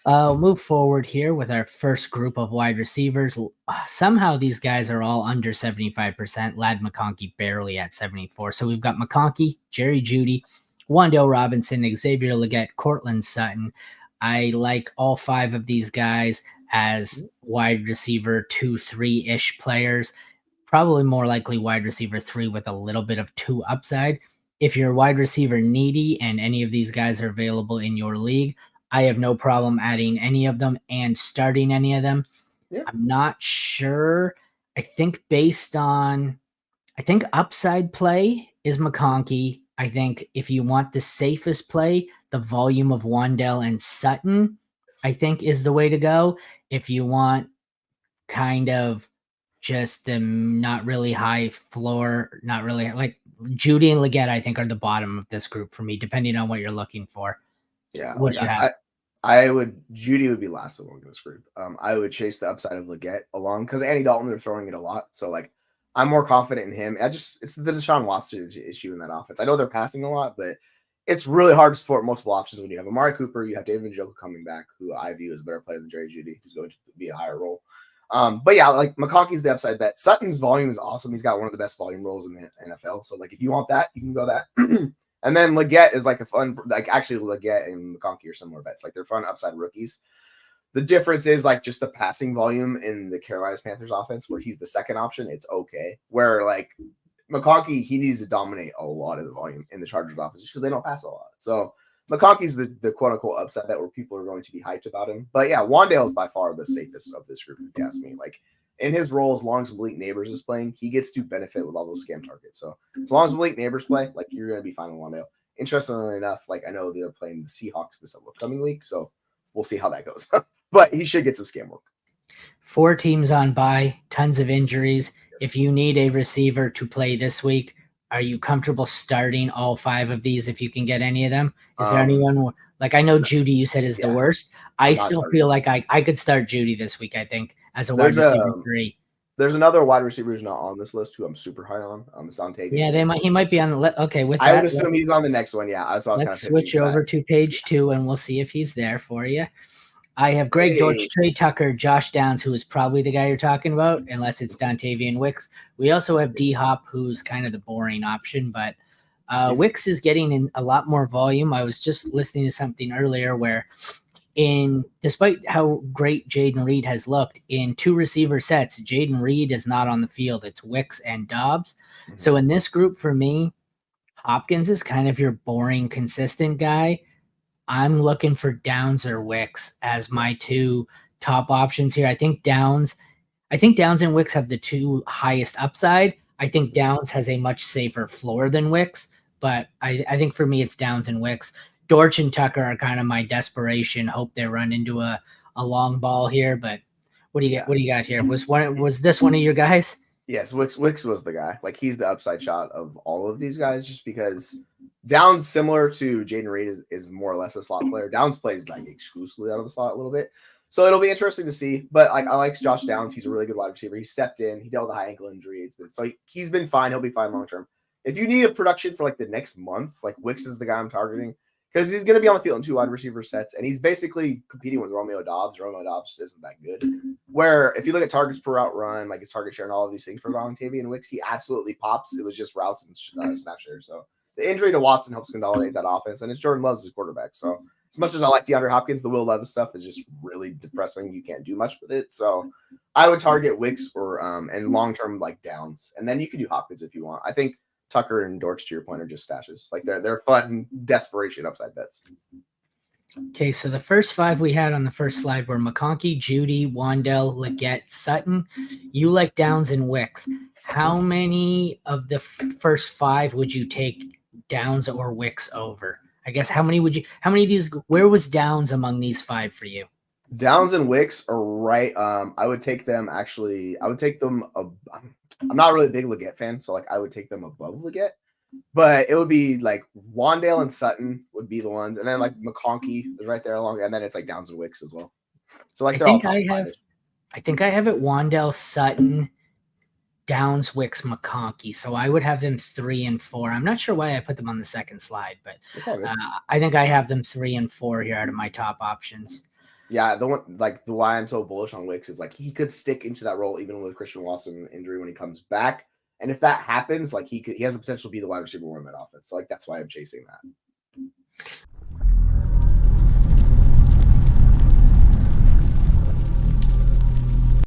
Move forward here with our first group of wide receivers. Somehow these guys are all under 75%. Lad McConkey barely at 74. So we've got McConkey, Jerry Jeudy, Wandale Robinson, Xavier Legette, Cortland Sutton. I like all five of these guys as wide receiver 2, 3-ish players. Probably more likely wide receiver 3 with a little bit of 2 upside. If you're wide receiver needy and any of these guys are available in your league, I have no problem adding any of them and starting any of them. Yeah. I'm not sure. I think upside play is McConkey. I think if you want the safest play, the volume of Wandell and Sutton, I think is the way to go. If you want kind of just the not really high floor, not really like Judy and Leggett, I think are the bottom of this group for me, depending on what you're looking for. Yeah, What do you have? I would Judy would be last along this group. I would chase the upside of Leggett along because Andy Dalton, they're throwing it a lot. So like I'm more confident in him. It's the Deshaun Watson issue in that offense. I know they're passing a lot, but it's really hard to support multiple options when you have Amari Cooper, you have David Njoku coming back, who I view as a better player than Jerry Jeudy, who's going to be a higher role. But yeah, like McConkey's the upside bet. Sutton's volume is awesome. He's got one of the best volume roles in the NFL. So like if you want that, you can go that. And then Leggett is like a fun, like actually Leggett and McConkey are similar bets. Like they're fun upside rookies. The difference is like just the passing volume in the Carolina Panthers offense, where he's the second option. It's okay. Where like McConkey, he needs to dominate a lot of the volume in the Chargers offense because they don't pass a lot. So McConkey's the quote unquote upside bet where people are going to be hyped about him. But yeah, Wandale is by far the safest of this group, if you ask me. Like in his role, as long as Malik Neighbors is playing, he gets to benefit with all those scam targets. So as long as Malik Neighbors play, like you're going to be fine with Wandale. Interestingly enough, like I know they're playing the Seahawks this upcoming week, so we'll see how that goes. But he should get some scam work. 4 teams on bye, tons of injuries. If you need a receiver to play this week, are you comfortable starting all 5 of these if you can get any of them? Is there anyone like I know Judy you said is the worst. I still feel like I could start Judy this week, I think, as a wide receiver 3. There's another wide receiver who's not on this list who I'm super high on. It's Dante. Yeah, he might be on the list. Okay, with that, I would assume he's on the next one. Yeah, that's what I was let's switch over to page 2 and we'll see if he's there for you. I have Greg Dortch, Trey Tucker, Josh Downs, who is probably the guy you're talking about, unless it's Dontavian Wicks. We also have D-Hop, who's kind of the boring option, but Wicks is getting in a lot more volume. I was just listening to something earlier where despite how great Jaden Reed has looked, in 2 receiver sets, Jaden Reed is not on the field. It's Wicks and Dobbs. Mm-hmm. So in this group, for me, Hopkins is kind of your boring, consistent guy. I'm looking for Downs or Wicks as my 2 top options here. I think Downs and Wicks have the 2 highest upside. I think Downs has a much safer floor than Wicks, but I think for me it's Downs and Wicks. Dortch and Tucker are kind of my desperation. Hope they run into a long ball here, but what do you got here? Was this one of your guys? Yes, Wicks was the guy. Like he's the upside shot of all of these guys, just because Downs, similar to Jaden Reed, is more or less a slot player. Downs plays like exclusively out of the slot a little bit. So it'll be interesting to see. But like I like Josh Downs. He's a really good wide receiver. He stepped in. He dealt with a high ankle injury. He's been fine. He'll be fine long term. If you need a production for like the next month, like Wicks is the guy I'm targeting because he's going to be on the field in 2 wide receiver sets, and he's basically competing with Romeo Dobbs. Romeo Dobbs just isn't that good. Where if you look at targets per route run, like his target share and all of these things for Dontavian Wicks, he absolutely pops. It was just routes and snap share. So the injury to Watson helps consolidate that offense, and it's Jordan Love's his quarterback. So as much as I like DeAndre Hopkins, the Will Levis stuff is just really depressing. You can't do much with it. So I would target Wicks or and long term like Downs, and then you can do Hopkins if you want. I think Tucker and Dortch, to your point, are just stashes. Like they're fun desperation upside bets. Okay, so the first 5 we had on the first slide were McConkey, Judy, Wandell, Leggett, Sutton. You like Downs and Wicks. How many of the first 5 would you take Downs or Wicks over? I guess how many of these, where was Downs among these 5 for you? Downs and Wicks are right. I would take them I'm not really a big Leggett fan, so like I would take them above Leggett. But it would be like Wandale and Sutton would be the ones, and then like McConkey is right there along, and then it's like Downs and Wicks as well. So like I think I have it Wandale, Sutton, Downs, Wicks, McConkey. So I would have them 3 and 4. I'm not sure why I put them on the second slide, but I think I have them 3 and 4 here out of my top options. Yeah, the one like the why I'm so bullish on Wicks is like he could stick into that role even with Christian Watson injury when he comes back. And if that happens, like he has the potential to be the wide receiver one in that offense. So like that's why I'm chasing that.